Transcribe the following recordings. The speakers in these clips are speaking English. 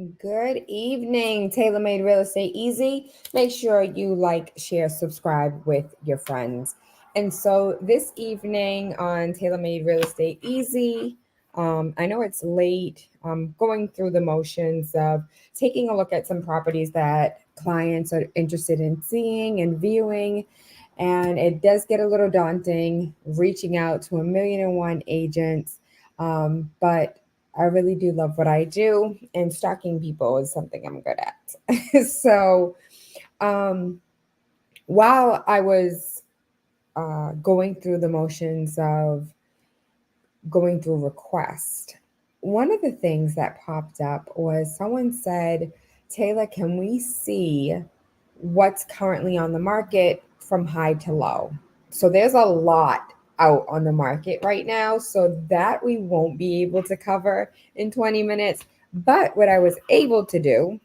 Good evening, Taylor Made Real Estate Easy. Make sure you like, share, subscribe with your friends. And so this evening on Taylor Made Real Estate Easy, I know it's late. I'm going through the motions of taking a look at some properties that clients are interested in seeing and viewing. And it does get a little daunting reaching out to 1,000,001 agents. But I really do love what I do, and stalking people is something I'm good at. So, um, while I was going through the motions of going through request, one of the things that popped up was someone said, Taylor, can we see what's currently on the market from high to low? So there's a lot out on the market right now, so that we won't be able to cover in 20 minutes. But what I was able to do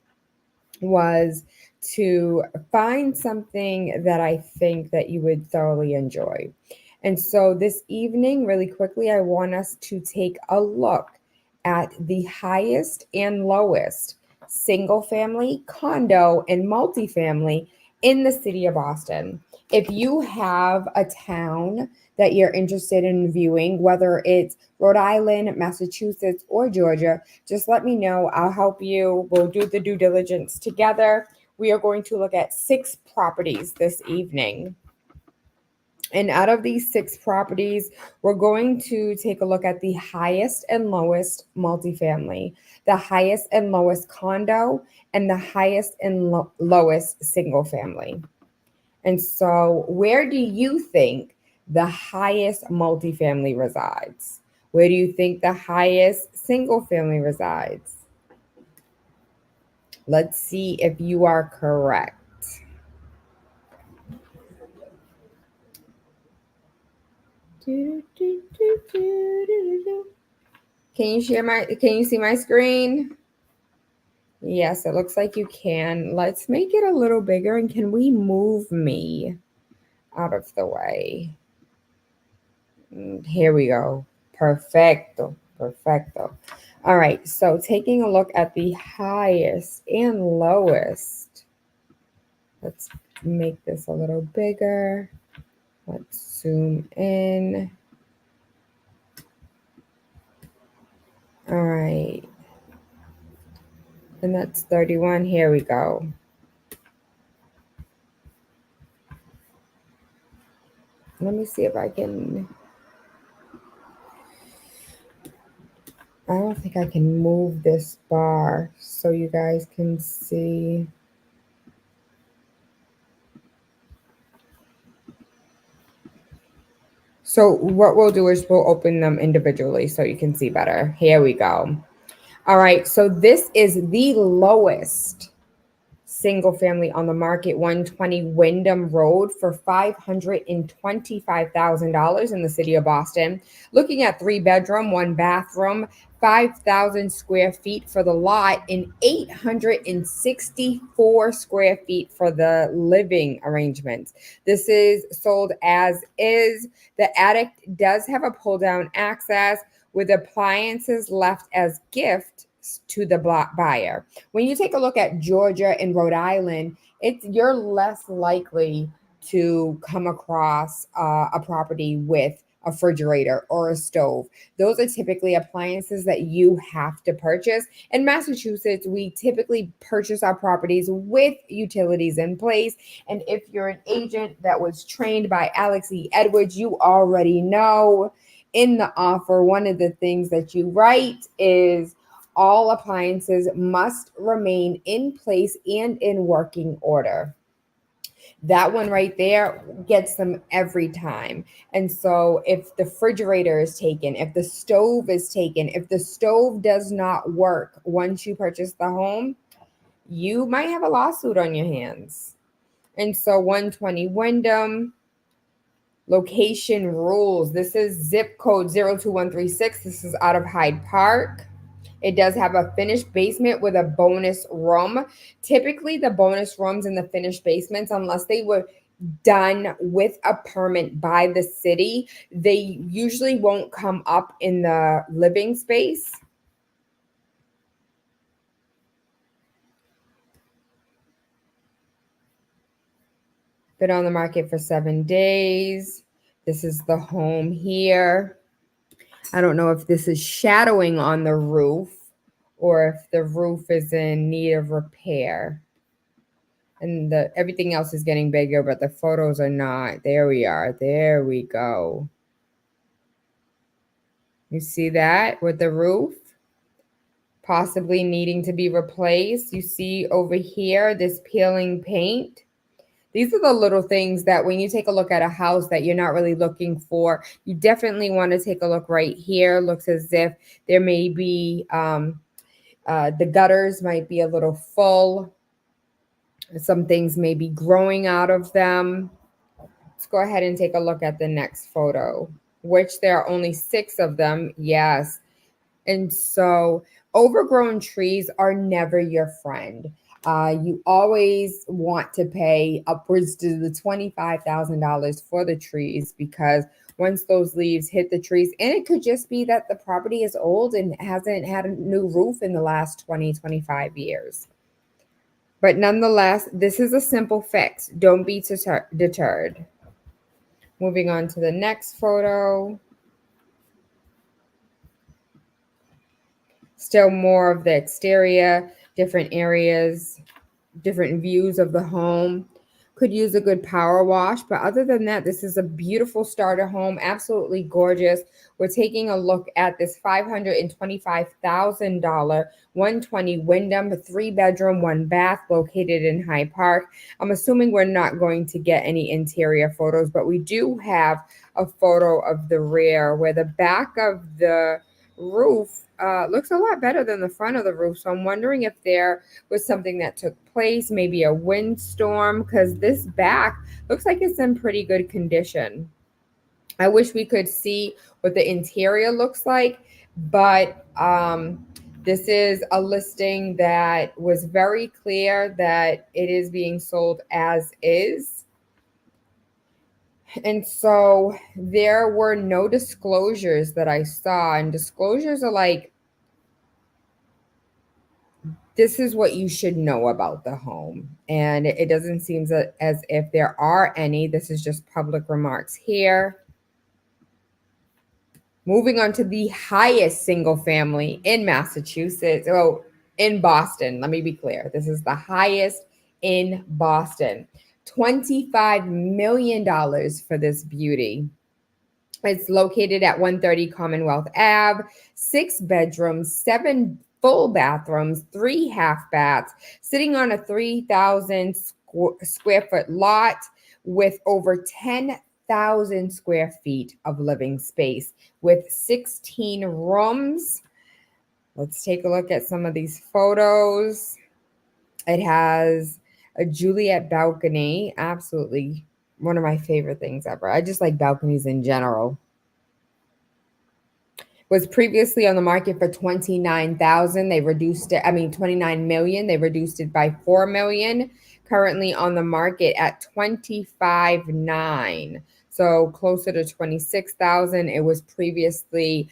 was to find something that I think that you would thoroughly enjoy. And so this evening, really quickly, I want us to take a look at the highest and lowest single family, condo, and multifamily in the city of Boston. If you have a town that you're interested in viewing, whether it's Rhode Island, Massachusetts, or Georgia, just let me know. I'll help you. We'll do the due diligence together. We are going to look at 6 properties this evening. And out of these 6 properties, we're going to take a look at the highest and lowest multifamily, the highest and lowest condo, and the highest and lowest single family. And so, where do you think the highest multifamily resides? Where do you think the highest single family resides? Let's see if you are correct. Can you see my screen? Yes, it looks like you can. Let's make it a little bigger, and can we move me out of the way? Here we go. Perfecto. Perfecto. All right, so taking a look at the highest and lowest. Let's make this a little bigger. Let's zoom in. All right. And that's 31. Here we go. Let me see if I can. I don't think I can move this bar so you guys can see. So what we'll do is we'll open them individually so you can see better. Here we go. All right, so this is the lowest single family on the market, 120 Wyndham Road for $525,000 in the city of Boston. Looking at 3-bedroom, 1 bathroom, 5,000 square feet for the lot, and 864 square feet for the living arrangements. This is sold as is. The attic does have a pull down access with appliances left as gift to the buyer. When you take a look at Georgia and Rhode Island, you're less likely to come across a property with a refrigerator or a stove. Those are typically appliances that you have to purchase. In Massachusetts, we typically purchase our properties with utilities in place. And if you're an agent that was trained by Alex E. Edwards, you already know in the offer, one of the things that you write is all appliances must remain in place and in working order. That one right there gets them every time. And so if the refrigerator is taken, if the stove is taken, if the stove does not work once you purchase the home, you might have a lawsuit on your hands. And so 120 Wyndham, location rules. This is zip code 02136. This is out of Hyde Park. It does have a finished basement with a bonus room. Typically, the bonus rooms in the finished basements, unless they were done with a permit by the city, they usually won't come up in the living space. Been on the market for 7 days. This is the home here. I don't know if this is shadowing on the roof or if the roof is in need of repair. And everything else is getting bigger, but the photos are not. There we are. There we go. You see that with the roof possibly needing to be replaced. You see over here this peeling paint. These are the little things that when you take a look at a house that you're not really looking for, you definitely want to take a look right here. Looks as if there may be, the gutters might be a little full. Some things may be growing out of them. Let's go ahead and take a look at the next photo, which there are only 6 of them. Yes. And so overgrown trees are never your friend. You always want to pay upwards to the $25,000 for the trees because once those leaves hit the trees, and it could just be that the property is old and hasn't had a new roof in the last 20, 25 years. But nonetheless, this is a simple fix. Don't be deterred. Moving on to the next photo. Still more of the exterior, different areas, different views of the home. Could use a good power wash, but other than that, this is a beautiful starter home, absolutely gorgeous. We're taking a look at this $525,000 120 Wyndham, 3-bedroom, 1-bath, located in Hyde Park. I'm assuming we're not going to get any interior photos, but we do have a photo of the rear where the back of the roof looks a lot better than the front of the roof. So I'm wondering if there was something that took place, maybe a windstorm, because this back looks like it's in pretty good condition. I wish we could see what the interior looks like, but this is a listing that was very clear that it is being sold as is. And so there were no disclosures that I saw, and disclosures are like, this is what you should know about the home. And it doesn't seem as if there are any. This is just public remarks here. Moving on to the highest single family in Massachusetts. Oh, in Boston. Let me be clear. This is the highest in Boston. $25 million for this beauty. It's located at 130 Commonwealth Ave, 6 bedrooms, 7 full bathrooms, 3 half baths, sitting on a 3,000 square foot lot with over 10,000 square feet of living space with 16 rooms. Let's take a look at some of these photos. It has a Juliet balcony, absolutely one of my favorite things ever. I just like balconies in general. Was previously on the market for 29,000. They reduced it, 29 million. They reduced it by 4 million. Currently on the market at 25.9. So closer to 26,000. It was previously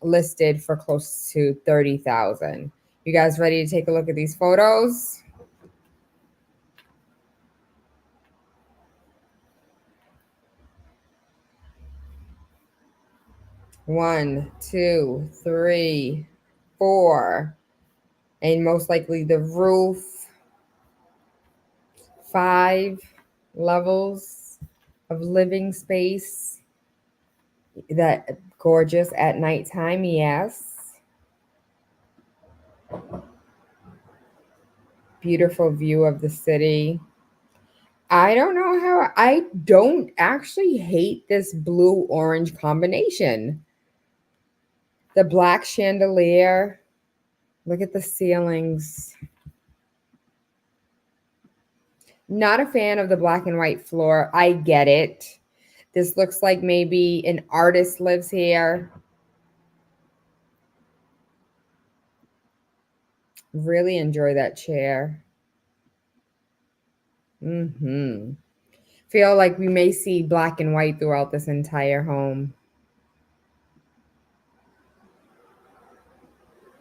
listed for close to 30,000. You guys ready to take a look at these photos? One, two, three, four, and most likely the roof. 5 levels of living space. That gorgeous at nighttime, yes. Beautiful view of the city. I don't know how, I don't actually hate this blue-orange combination. The black chandelier. Look at the ceilings. Not a fan of the black and white floor. I get it. This looks like maybe an artist lives here. Really enjoy that chair. Feel like we may see black and white throughout this entire home.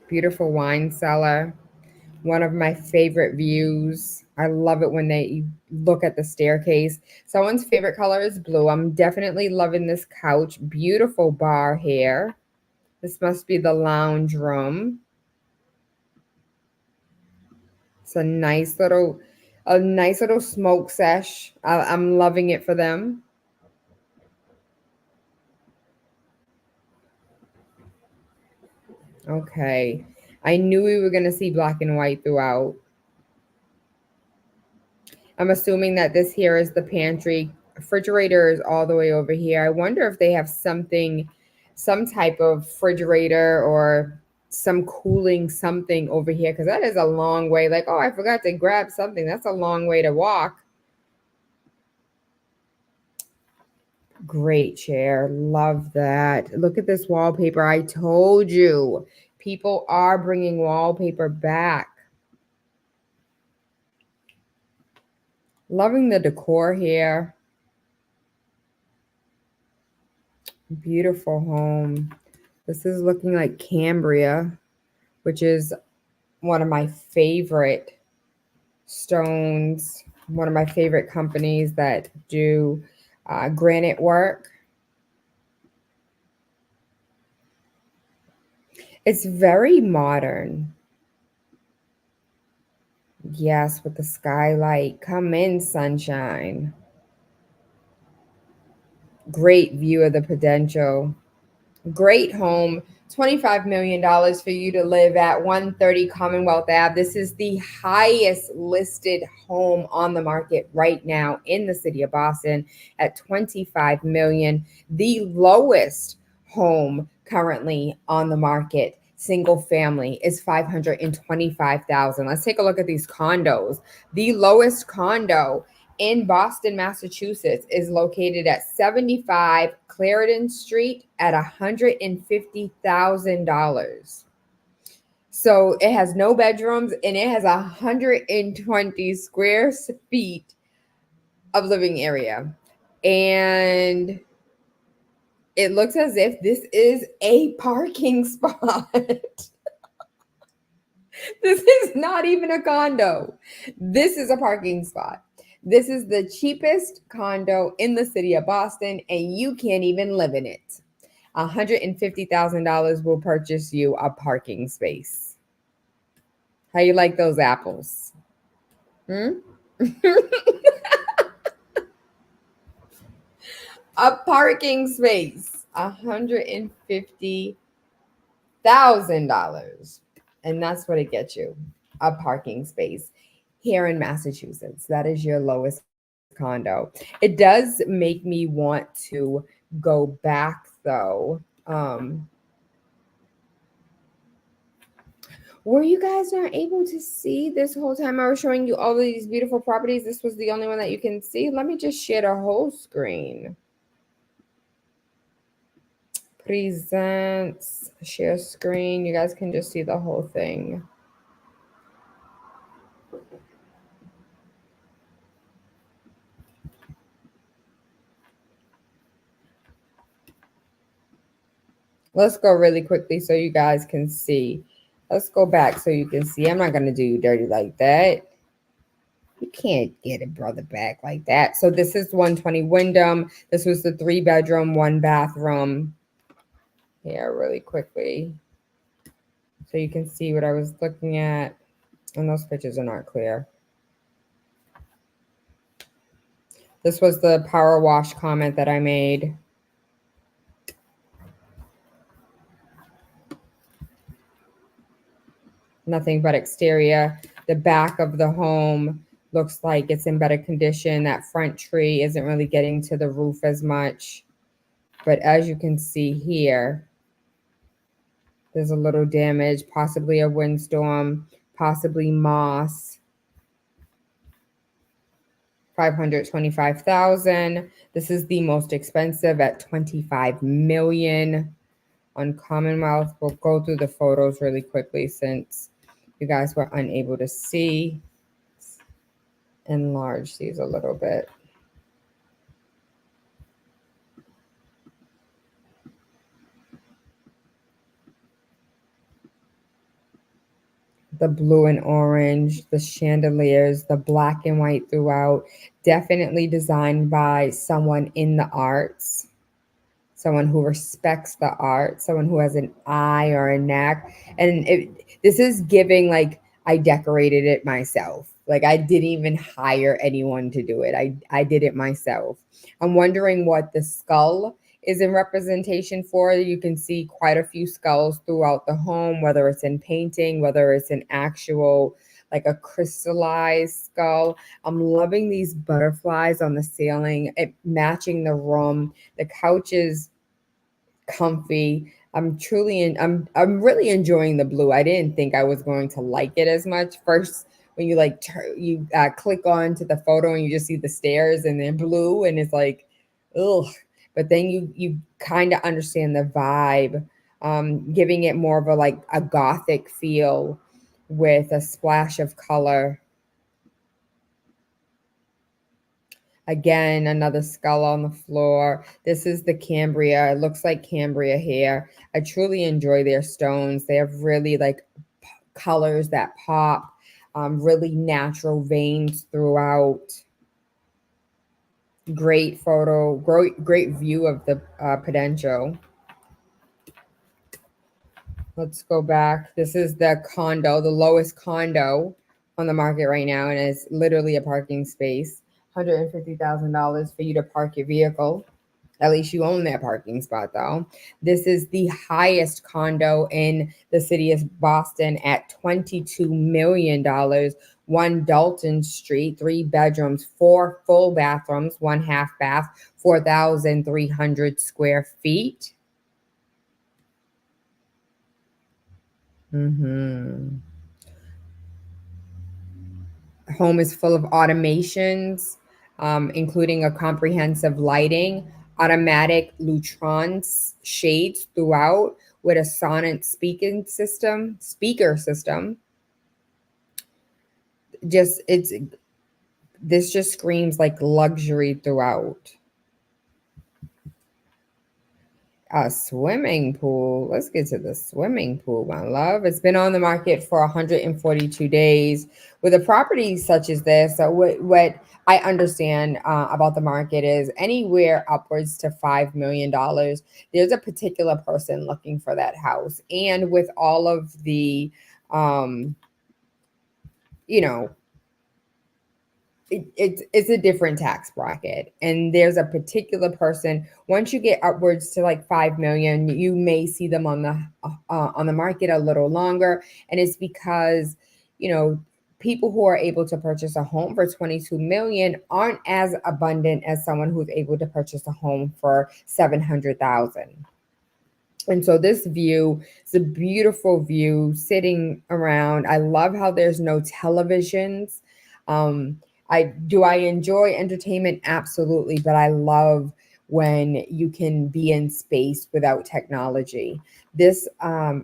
Beautiful wine cellar. One of my favorite views. I love it when they look at the staircase. Someone's favorite color is blue. I'm definitely loving this couch. Beautiful bar here. This must be the lounge room. It's a nice little smoke sesh. I'm loving it for them. Okay. I knew we were going to see black and white throughout. I'm assuming that this here is the pantry. Refrigerator is all the way over here. I wonder if they have something, some type of refrigerator or some cooling something over here, because that is a long way. Like, oh, I forgot to grab something. That's a long way to walk. Great chair. Love that. Look at this wallpaper. I told you, people are bringing wallpaper back. Loving the decor here. Beautiful home. This is looking like Cambria, which is one of my favorite stones, one of my favorite companies that do granite work. It's very modern. Yes, with the skylight. Come in, sunshine. Great view of the Prudential. Great home. $25 million for you to live at 130 Commonwealth Ave. This is the highest listed home on the market right now in the city of Boston at 25 million. The lowest home currently on the market, single family, is 525,000. Let's take a look at these condos. The lowest condo in Boston, Massachusetts is located at 75 Clarendon Street at $150,000. So it has no bedrooms and it has 120 square feet of living area. And it looks as if this is a parking spot. This is not even a condo. This is a parking spot. This is the cheapest condo in the city of Boston, and you can't even live in it. $150,000 will purchase you a parking space. How you like those apples? Hmm? A parking space. $150,000. And that's what it gets you. A parking space here in Massachusetts. That is your lowest condo. It does make me want to go back though. Were you guys not able to see this whole time I was showing you all of these beautiful properties? This was the only one that you can see. Let me just share the whole screen. Presents, share screen. You guys can just see the whole thing. Let's go really quickly so you guys can see. Let's go back so you can see. I'm not going to do you dirty like that. You can't get a brother back like that. So this is 120 Wyndham. This was the 3-bedroom, 1-bathroom. Here, really quickly. So you can see what I was looking at. And those pictures are not clear. This was the power wash comment that I made. Nothing but exterior. The back of the home looks like it's in better condition. That front tree isn't really getting to the roof as much. But as you can see here, there's a little damage, possibly a windstorm, possibly moss. 525,000. This is the most expensive at 25 million on Commonwealth. We'll go through the photos really quickly since you guys were unable to see. Enlarge these a little bit. The blue and orange, the chandeliers, the black and white throughout, definitely designed by someone in the arts, someone who respects the art, someone who has an eye or a knack. And this is giving like I decorated it myself. Like I didn't even hire anyone to do it. I did it myself. I'm wondering what the skull is in representation for. You can see quite a few skulls throughout the home, whether it's in painting, whether it's an actual like a crystallized skull. I'm loving these butterflies on the ceiling, it matching the room. The couches comfy. I'm really enjoying the blue. I didn't think I was going to like it as much. First, when you like click on to the photo and you just see the stairs and they're blue and it's like, ugh. But then you kind of understand the vibe, giving it more of a like a gothic feel with a splash of color. Again, another skull on the floor. This is the Cambria. It looks like Cambria here. I truly enjoy their stones. They have really like colors that pop, really natural veins throughout. Great photo, great view of the potential. Let's go back. This is the condo, the lowest condo on the market right now, and it's literally a parking space. $150,000 for you to park your vehicle. At least you own that parking spot, though. This is the highest condo in the city of Boston at $22 million. One Dalton Street, 3 bedrooms, 4 full bathrooms, 1 half bath, 4,300 square feet. Mm-hmm. Home is full of automations, including a comprehensive lighting, automatic Lutrons shades throughout, with a Sonnet speaker system. Just it's this just screams like luxury throughout. A swimming pool. Let's get to the swimming pool, my love. It's been on the market for 142 days. With a property such as this, so what I understand about the market is anywhere upwards to $5 million. There's a particular person looking for that house, and with all of the, um, you know, it's a different tax bracket, and there's a particular person. Once you get upwards to like 5 million, you may see them on the market a little longer, and it's because you know people who are able to purchase a home for 22 million aren't as abundant as someone who's able to purchase a home for 700,000. And so this view is a beautiful view sitting around. I love how there's no televisions. Um, I enjoy entertainment? Absolutely, but I love when you can be in space without technology. This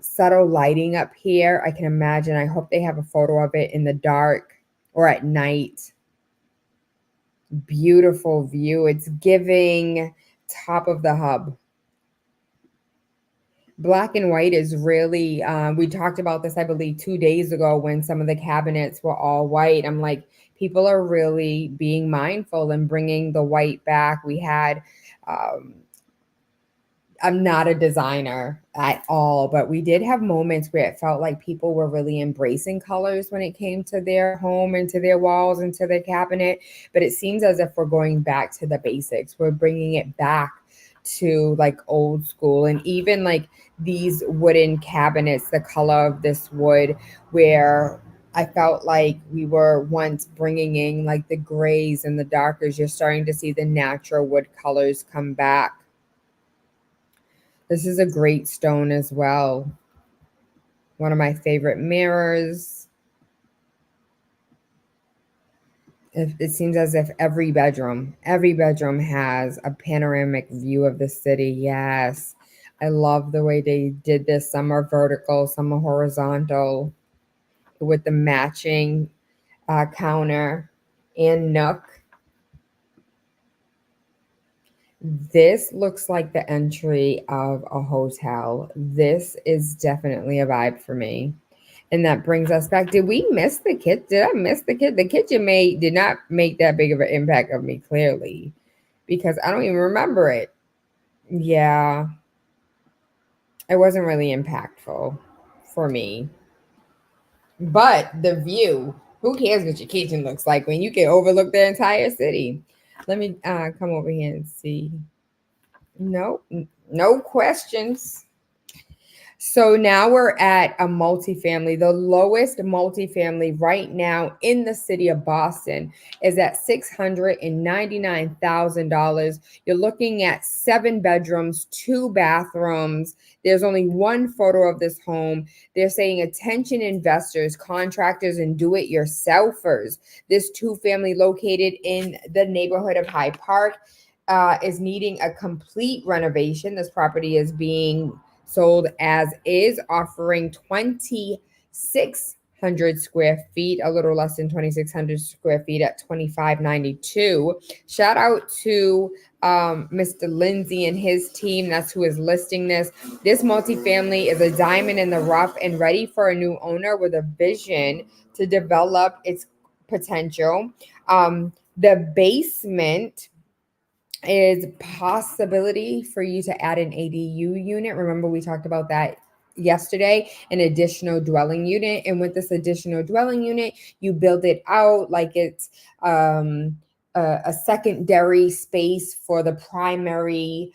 subtle lighting up here, I can imagine. I hope they have a photo of it in the dark or at night. Beautiful view. It's giving top of the hub. Black and white is really, we talked about this, I believe, 2 days ago when some of the cabinets were all white. I'm like, people are really being mindful and bringing the white back. We had, um, I'm not a designer at all, but we did have moments where it felt like people were really embracing colors when it came to their home and to their walls and to their cabinet. But it seems as if we're going back to the basics. We're bringing it back to like old school, and even like these wooden cabinets, the color of this wood, where I felt like we were once bringing in like the grays and the darkers. You're starting to see the natural wood colors come back. This is a great stone as well. One of my favorite mirrors. It seems as if every bedroom has a panoramic view of the city. Yes. I love the way they did this. Some are vertical, some are horizontal, with the matching counter and nook. This looks like the entry of a hotel. This is definitely a vibe for me. And that brings us back. Did we miss the kid? Did I miss the kid? The kitchen maid did not make that big of an impact of me, clearly, because I don't even remember it. Yeah, it wasn't really impactful for me. But the view, who cares what your kitchen looks like when you can overlook the entire city? Let me come over here and see. No, no questions. So now we're at a multifamily. The lowest multifamily right now in the city of Boston is at $699,000. You're looking at 7 bedrooms, 2 bathrooms. There's only one photo of this home. They're saying, attention investors, contractors, and do-it-yourselfers. This 2-family located in the neighborhood of Hyde Park is needing a complete renovation. This property is being sold as is, offering 2,600 square feet, a little less than 2,600 square feet at $2,592. Shout out to Mr. Lindsay and his team. That's who is listing this. This multifamily is a diamond in the rough and ready for a new owner with a vision to develop its potential. The basement is possibility for you to add an ADU unit. Remember, we talked about that yesterday, an additional dwelling unit. And with this additional dwelling unit, you build it out like it's a secondary space for the primary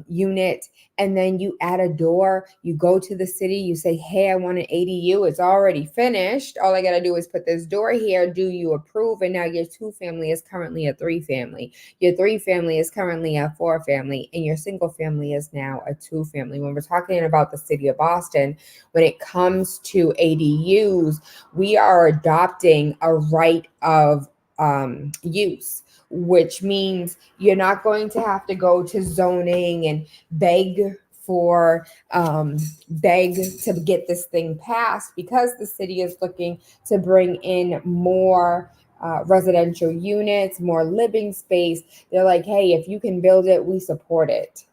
unit. And then you add a door, you go to the city, you say, hey, I want an ADU. It's already finished. All I got to do is put this door here. Do you approve? And now your 2-family is currently a 3-family. Your 3-family is currently a 4-family, and your single family is now a 2-family. When we're talking about the city of Boston, when it comes to ADUs, we are adopting a right of use, which means you're not going to have to go to zoning and beg to get this thing passed, because the city is looking to bring in more residential units, more living space. They're like, hey, if you can build it, we support it.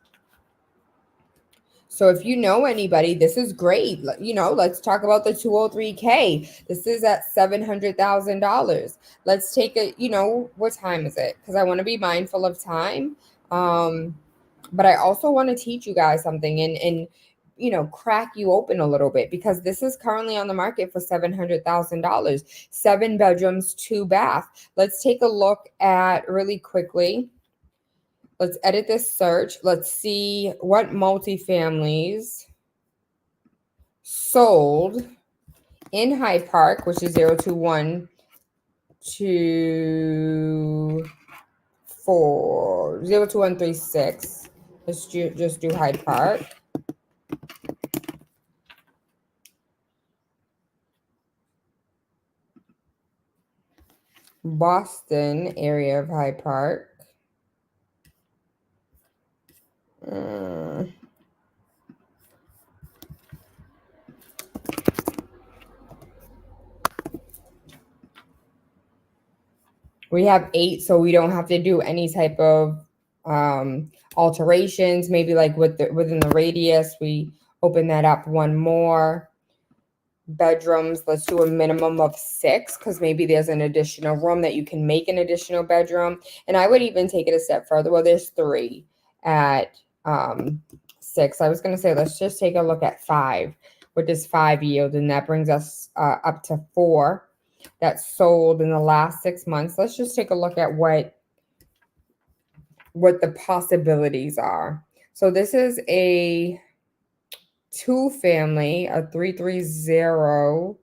So if you know anybody, this is great. Let's talk about the 203K. This is at $700,000. Let's take it, what time is it? Because I want to be mindful of time. But I also want to teach you guys something and crack you open a little bit, because this is currently on the market for $700,000. 7 bedrooms, 2 bath. Let's take a look at really quickly. Let's edit this search. Let's see what multifamilies sold in Hyde Park, which is 02136. Let's just do Hyde Park. Boston area of Hyde Park. We have 8, so we don't have to do any type of alterations. Maybe like within the radius, we open that up one more. Bedrooms, let's do a minimum of 6, because maybe there's an additional room that you can make an additional bedroom. And I would even take it a step further. Well, there's 3 at 6. I was going to say, let's just take a look at 5. What does 5 yield? And that brings us up to 4 that sold in the last 6 months. Let's just take a look at what the possibilities are. So this is a 2-family, a 330.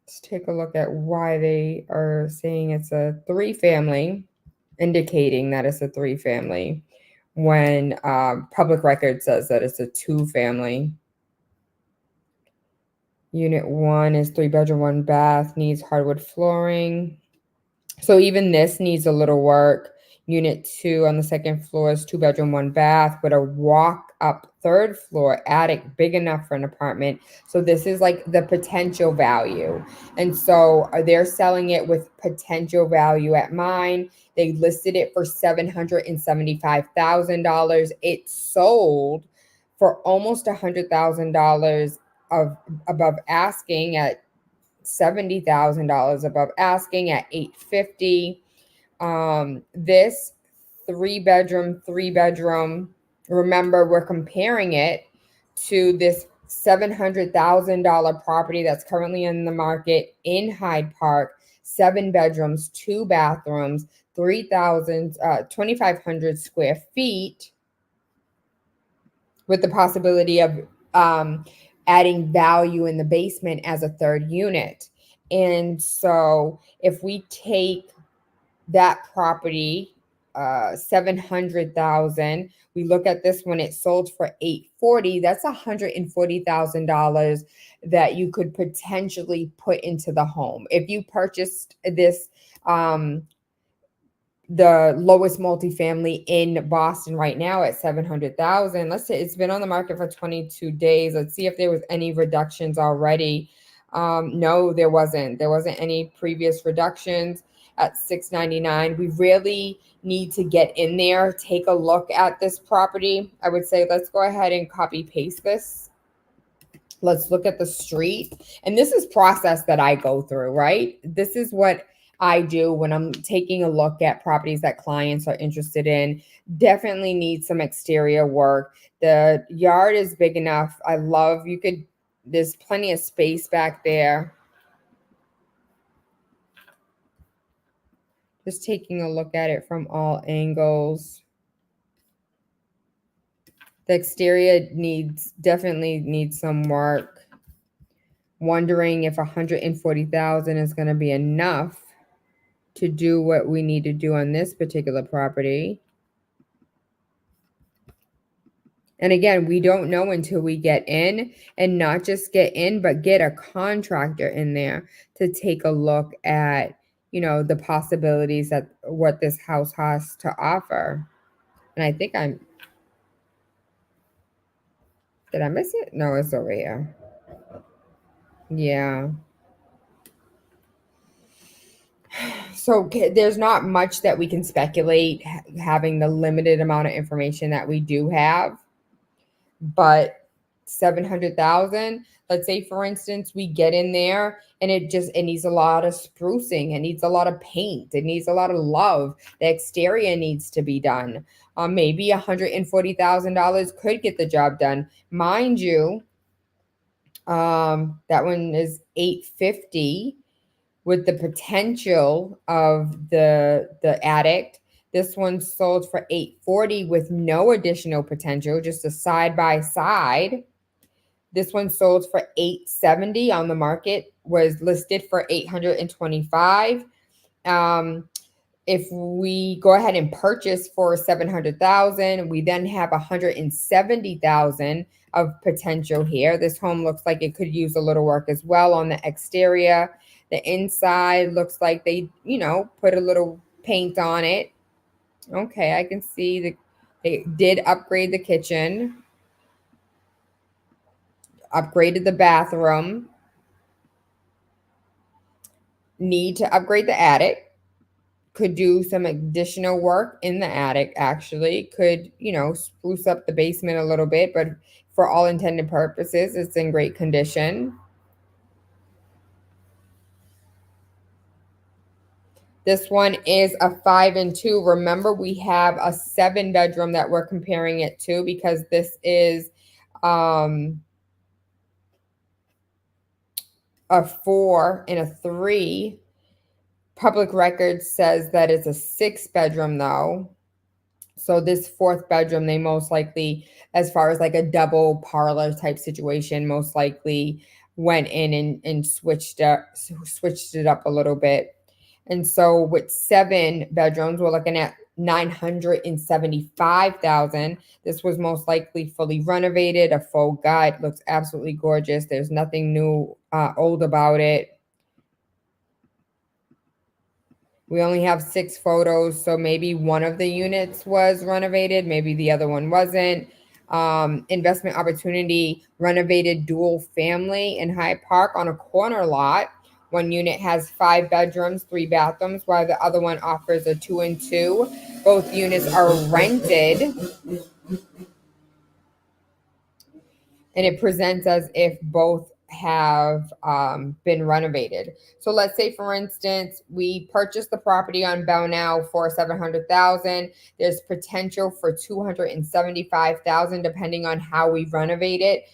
Let's take a look at why they are saying it's a 3-family, indicating that it's a 3-family when public record says that it's a 2-family. Unit 1 is 3 bedroom, 1 bath, needs hardwood flooring. So even this needs a little work. Unit 2 on the 2nd floor is 2 bedroom, 1 bath with a walk up 3rd floor attic, big enough for an apartment. So this is like the potential value. And so they're selling it with potential value at mine. They listed it for $775,000. It sold for almost $100,000 above asking at $70,000, above asking at $850. This three bedroom. Remember, we're comparing it to this $700,000 property that's currently in the market in Hyde Park. 7 bedrooms, 2 bathrooms, 2,500 square feet, with the possibility of adding value in the basement as a third unit. And so if we take that property, 700,000, we look at this one, it sold for 840. That's $140,000 that you could potentially put into the home. If you purchased this, the lowest multifamily in Boston right now at 700,000. Let's say it's been on the market for 22 days. Let's see if there was any reductions already. No, there wasn't. There wasn't any previous reductions at 699. We really need to get in there, take a look at this property. I would say let's go ahead and copy paste this. Let's look at the street. And this is process that I go through, right? This is what I do when I'm taking a look at properties that clients are interested in. Definitely need some exterior work. The yard is big enough. There's plenty of space back there. Just taking a look at it from all angles. The exterior definitely needs some work. Wondering if 140,000 is going to be enough to do what we need to do on this particular property. And again, we don't know until we get in, and not just get in, but get a contractor in there to take a look at, the possibilities that what this house has to offer. And I think did I miss it? No, it's over here. Yeah. So there's not much that we can speculate having the limited amount of information that we do have. But 700,000, let's say for instance, we get in there and it needs a lot of sprucing. It needs a lot of paint. It needs a lot of love. The exterior needs to be done. Maybe $140,000 could get the job done. Mind you, that one is 850 with the potential of the attic. This one sold for 840 with no additional potential, just a side by side. This one sold for 870 on the market, was listed for 825. If we go ahead and purchase for 700,000, we then have 170,000 of potential here. This home looks like it could use a little work as well on the exterior. The inside looks like they, put a little paint on it. Okay, I can see they did upgrade the kitchen, upgraded the bathroom, need to upgrade the attic. Could do some additional work in the attic, actually. Could, spruce up the basement a little bit, but for all intended purposes, it's in great condition. This one is a 5 and 2. Remember, we have a 7 bedroom that we're comparing it to because this is a 4 and a 3. Public record says that it's a 6 bedroom though. So this 4th bedroom, they most likely, as far as like a double parlor type situation, most likely went in and switched it up a little bit. And so with 7 bedrooms, we're looking at 975,000. This was most likely fully renovated, a full gut, looks absolutely gorgeous. There's nothing new, old about it. We only have 6 photos, so maybe one of the units was renovated, maybe the other one wasn't. Investment opportunity, renovated dual family in Hyde Park on a corner lot. One unit has 5 bedrooms, 3 bathrooms, while the other one offers a 2 and 2. Both units are rented. and it presents as if both have been renovated. So let's say, for instance, we purchased the property on Belknap for 700,000. There's potential for 275,000, depending on how we renovate it.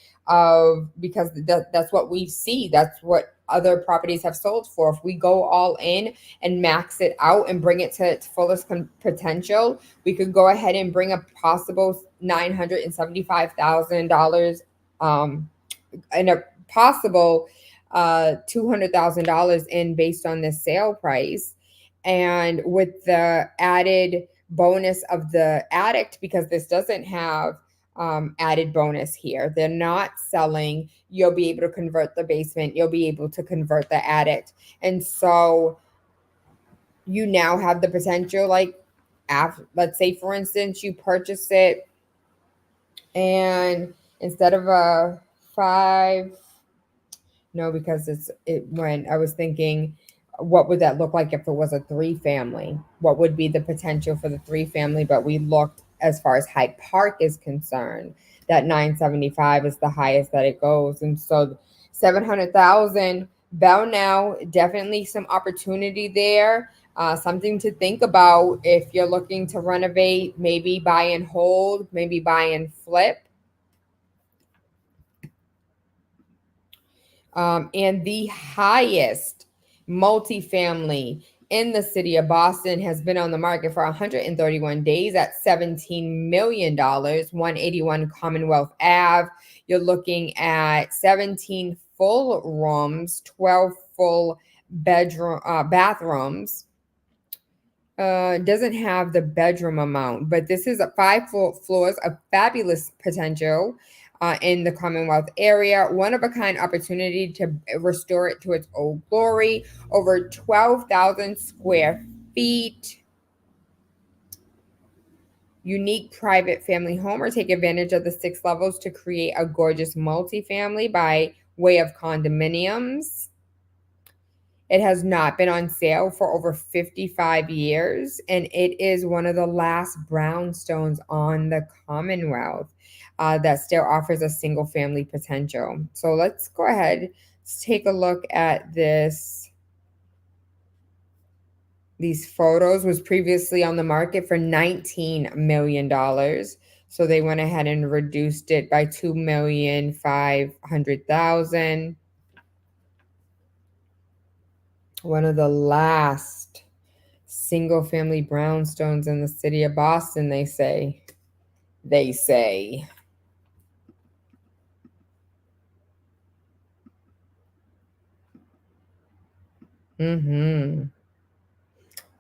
Because that's what we see. That's what other properties have sold for. If we go all in and max it out and bring it to its fullest potential, we could go ahead and bring a possible $975,000 and a possible $200,000 in based on the sale price. And with the added bonus of the addict, because this doesn't have added bonus here, they're not selling, you'll be able to convert the basement, you'll be able to convert the addict. And so you now have the potential, like, after, let's say, for instance, you purchase it and instead of a five, no, because it when I was thinking, what would that look like if it was a three family? What would be the potential for the three family? But we looked, as far as Hyde Park is concerned, that 975 is the highest that it goes. And so 700,000, Bell now, definitely some opportunity there. Something to think about if you're looking to renovate, maybe buy and hold, maybe buy and flip. And the highest multifamily in the city of Boston has been on the market for 131 days at $17 million, 181 Commonwealth Ave. You're looking at 17 full rooms, 12 full bathrooms. Doesn't have the bedroom amount, but this is a five full floors of fabulous potential in the Commonwealth area. One of a kind opportunity to restore it to its old glory. Over 12,000 square feet. Unique private family home, or take advantage of the 6 levels to create a gorgeous multifamily by way of condominiums. It has not been on sale for over 55 years, and it is one of the last brownstones on the Commonwealth that still offers a single family potential. So let's go ahead, let's take a look at this. These photos was previously on the market for $19 million. So they went ahead and reduced it by $2,500,000. One of the last single family brownstones in the city of Boston, they say. They say.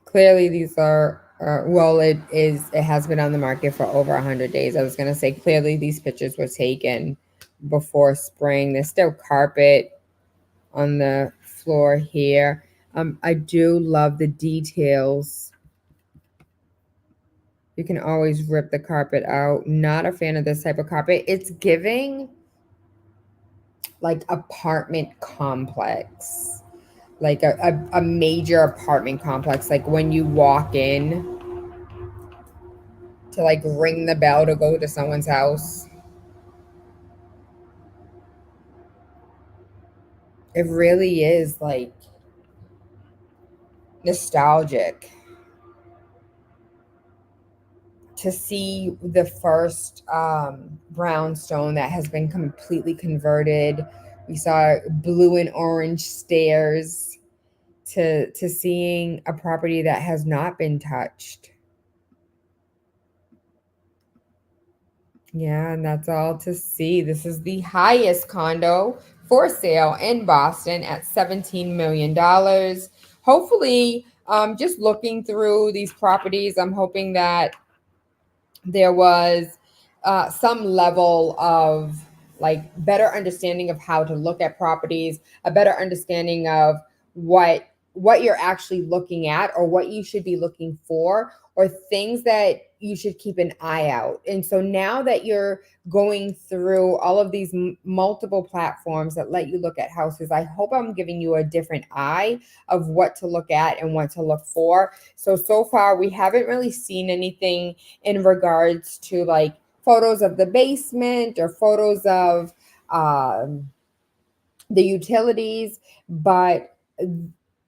Clearly these are well, it has been on the market for over 100 days. I was going to say, clearly these pictures were taken before spring. There's still carpet on the floor here. I do love the details. You can always rip the carpet out. Not a fan of this type of carpet. It's giving like apartment complex, like a major apartment complex. Like when you walk in to like ring the bell to go to someone's house. It really is like nostalgic to see the first brownstone that has been completely converted. We saw blue and orange stairs to seeing a property that has not been touched. Yeah, and that's all to see. This is the highest condo for sale in Boston at $17 million. Hopefully, just looking through these properties, I'm hoping that there was some level of like better understanding of how to look at properties, a better understanding of what you're actually looking at, or what you should be looking for, or things that you should keep an eye out. And so now that you're going through all of these multiple platforms that let you look at houses, I hope I'm giving you a different eye of what to look at and what to look for. So far we haven't really seen anything in regards to like photos of the basement or photos of um, the utilities, but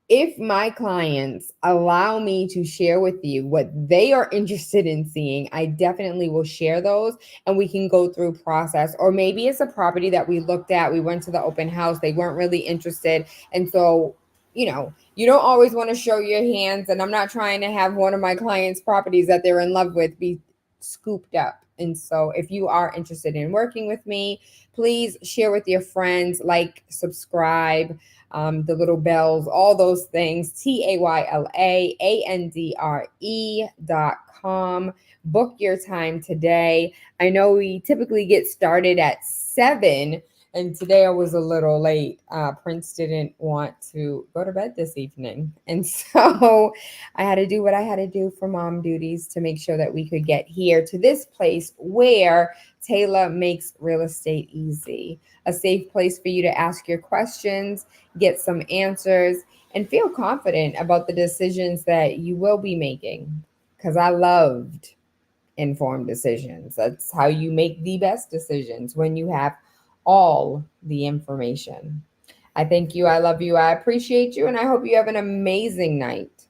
if my clients allow me to share with you what they are interested in seeing, I definitely will share those and we can go through process. Or maybe it's a property that we looked at, we went to the open house, they weren't really interested. And so, you don't always want to show your hands. And I'm not trying to have one of my clients' properties that they're in love with be scooped up. And so, if you are interested in working with me, please share with your friends, like, subscribe, the little bells, all those things. TaylaAndre.com. Book your time today. I know we typically get started at 7, and today I was a little late. Prince didn't want to go to bed this evening. And so I had to do what I had to do for mom duties to make sure that we could get here to this place where Tayla makes real estate easy, a safe place for you to ask your questions, get some answers, and feel confident about the decisions that you will be making. Because I loved informed decisions. That's how you make the best decisions, when you have all the information. I thank you. I love you. I appreciate you. And I hope you have an amazing night.